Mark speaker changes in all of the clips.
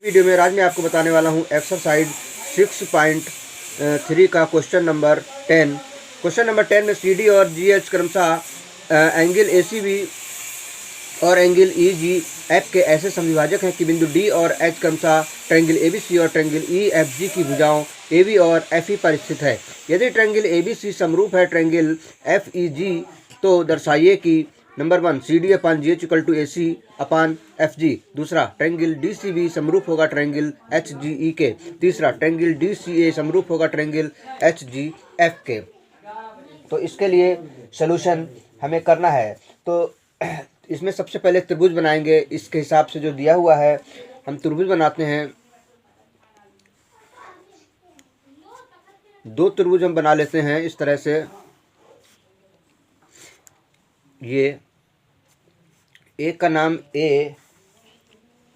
Speaker 1: Video में आज मैं आपको बताने वाला हूं एक्सरसाइज 6.3 का क्वेश्चन नंबर 10। क्वेश्चन नंबर 10 में सी डी और जी एच क्रमशः एंगल ए सी बी और एंगल ई जी एफ के ऐसे समविभाजक हैं कि बिंदु डी और एच क्रमशः ट्रायंगल ए बी सी और ट्रायंगल ई एफ जी की भुजाओं ए बी और एफ ई पर स्थित है। यदि ट्रायंगल ए बी सी समरूप है ट्रायंगल एफ ई जी तो दर्शाइए कि number 1 C D upon G H equal to A C upon F G. दूसरा, ट्रायंगल डी सी बी समरूप होगा ट्रायंगल एच जी ई के। तीसरा, ट्रायंगल डी सी ए समरूप होगा ट्रायंगल एच जी एफ के। तो इसके लिए सलूशन हमें करना है। तो इसमें सबसे पहले त्रिभुज बनाएंगे। इसके हिसाब से जो दिया हुआ है हम त्रिभुज बनाते हैं। दो त्रिभुज हम बना लेते हैं इस तरह से। ये एक का नाम ए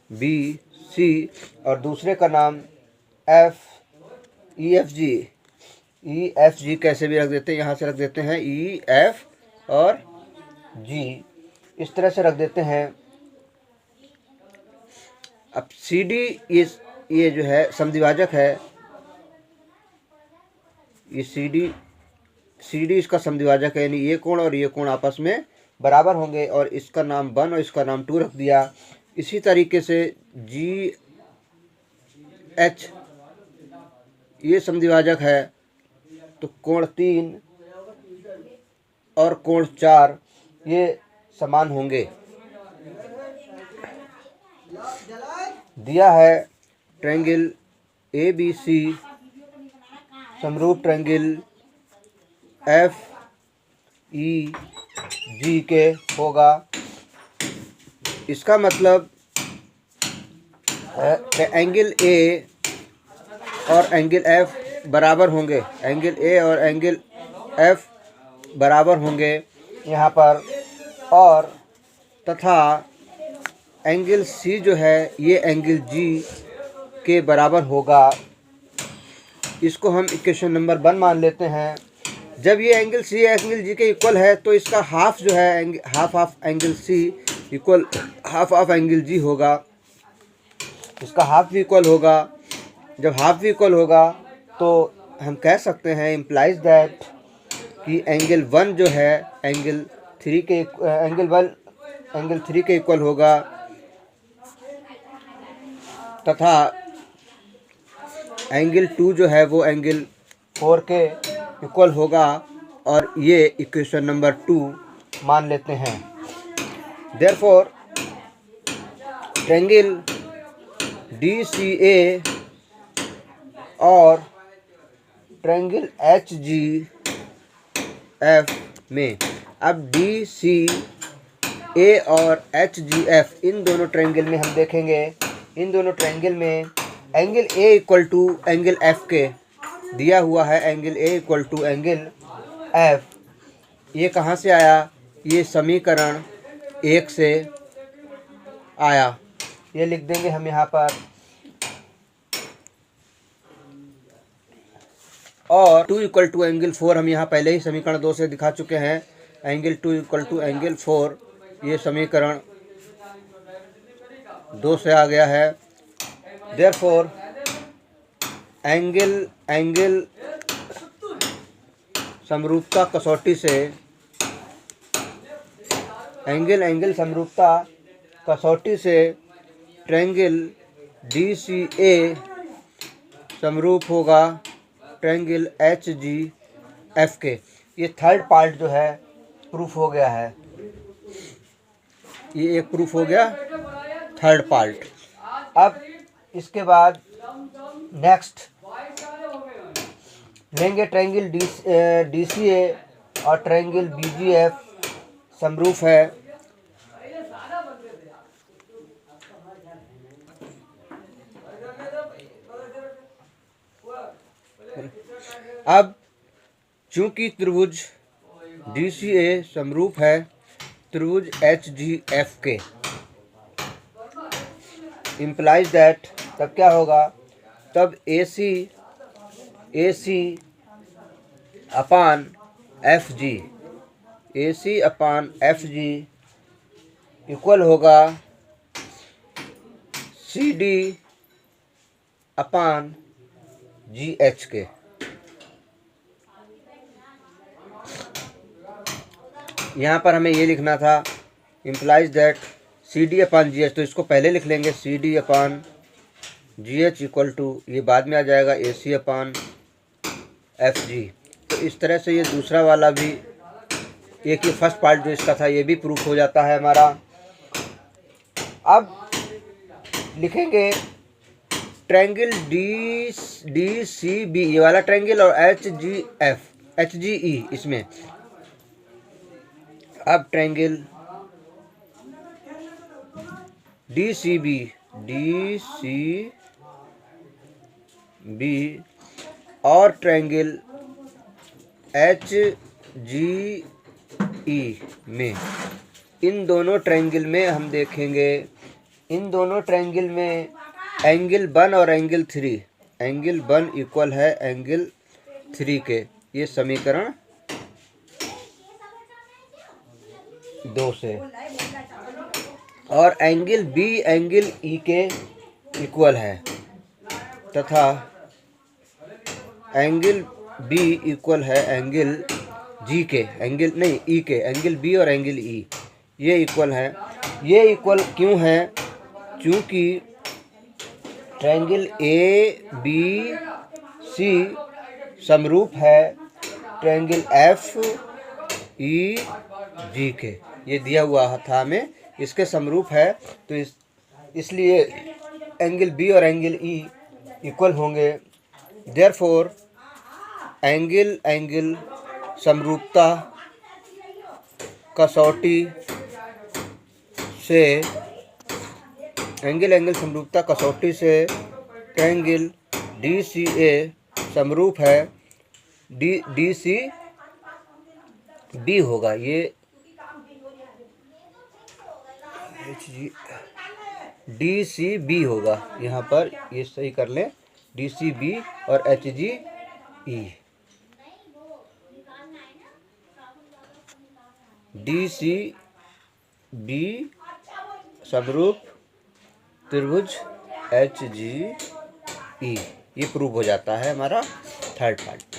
Speaker 1: बी सी और दूसरे का नाम F E F G. E F G कैसे भी रख देते हैं, यहाँ से रख देते हैं ई एफ और जी, इस तरह से रख देते हैं। अब सी डी ये जो है समद्विभाजक है। ये सी डी इसका समद्विभाजक है, यानी ये कोण और ये कोण आपस में बराबर होंगे और इसका नाम 1 और इसका नाम 2 रख दिया। इसी तरीके से जी एच ये समद्विभाजक है, तो कोण 3 और कोण 4 ये समान होंगे। दिया है ट्रायंगल ए बी सी समरूप ट्रायंगल एफ ई जी के होगा। इसका मतलब एंगल ए और एंगल एफ बराबर होंगे। एंगल ए और एंगल एफ बराबर होंगे यहाँ पर, और तथा एंगल सी जो है ये एंगल जी के बराबर होगा। इसको हम इक्वेशन नंबर 1 मान लेते हैं। जब ये एंगल सी एंगल जी के इक्वल है तो इसका हाफ जो है half of angle C equal half of angle G होगा। इसका हाफ भी इक्वल होगा। जब हाफ भी इक्वल होगा तो हम कह सकते हैं इम्प्लाइज दैट कि एंगल 1 जो है एंगल 3 के इक्वल होगा, तथा एंगल 2 जो है वो एंगल 4 के इक्वल होगा, और ये इक्वेशन नंबर 2 मान लेते हैं। देयरफॉर ट्रायंगल डी सी ए और ट्रायंगल एच जी एफ में, अब डी सी ए और एच जी एफ इन दोनों ट्रायंगल में हम देखेंगे, इन दोनों ट्रायंगल में angle A equal to angle F के दिया हुआ है। Angle A equal to angle F, ये कहाँ से आया? ये समीकरण 1 से आया। ये लिख देंगे हम यहाँ पर। और 2 इक्वल टू एंगल 4 हम यहाँ पहले ही समीकरण 2 से दिखा चुके हैं। एंगल 2 इक्वल टू एंगल 4 ये समीकरण 2 से आ गया है। देयरफॉर एंगल समरूपता कसौटी से एंगल समरूपता कसौटी से ट्रायंगल डी सी ए समरूप होगा ट्रायंगल एच जी एफ के। ये थर्ड पार्ट जो है प्रूफ हो गया है। ये एक प्रूफ हो गया, थर्ड पार्ट। अब इसके बाद नेक्स्ट लेंगे ट्रायंगल डी सी ए और ट्रायंगल बी जी एफ समरूप है। अब चूंकि त्रिभुज डी सी ए समरूप है त्रिभुज एच जी एफ के, इम्प्लाइज दैट, तब क्या होगा? तब ए सी अपान एफ जी, ए सी अपान एफ जी इक्वल होगा सी डी अपान GH के। यहाँ पर हमें ये लिखना था implies that CD upon GH, तो इसको पहले लिख लेंगे CD upon GH equal to, ये बाद में आ जाएगा AC अपान FG। तो इस तरह से ये दूसरा वाला भी, एक ही फर्स्ट पार्ट जो इसका था ये भी प्रूफ हो जाता है हमारा। अब लिखेंगे ट्रायंगल DCB, ये वाला ट्रायंगल, और HGE इसमें। अब ट्रायंगल DCB और ट्रायंगल HGE में, इन दोनों ट्रायंगल में हम देखेंगे, इन दोनों ट्रायंगल में एंगल 1 और एंगल 3, एंगल 1 इक्वल है एंगल 3 के, ये समीकरण 2 से, और एंगल B एंगल E के इक्वल है, तथा एंगल B इक्वल है एंगल G के, एंगल नहीं E के, एंगल B और एंगल E ये इक्वल है। ये इक्वल क्यों है? क्योंकि ट्रायंगल ABC समरूप है ट्रायंगल FEG के, ये दिया हुआ था हमें, इसके समरूप है, तो इसलिए एंगल B और एंगल E इक्वल होंगे। देयरफॉर एंगल समरूपता कसौटी से, एंगल समरूपता कसौटी से ट्रायंगल DCA समरूप है DCB होगा, ये DCB होगा, यहाँ पर ये सही कर लें, DCB और HGE। DCB समरूप त्रिभुज HGE, ये प्रूव हो जाता है हमारा थर्ड पार्ट।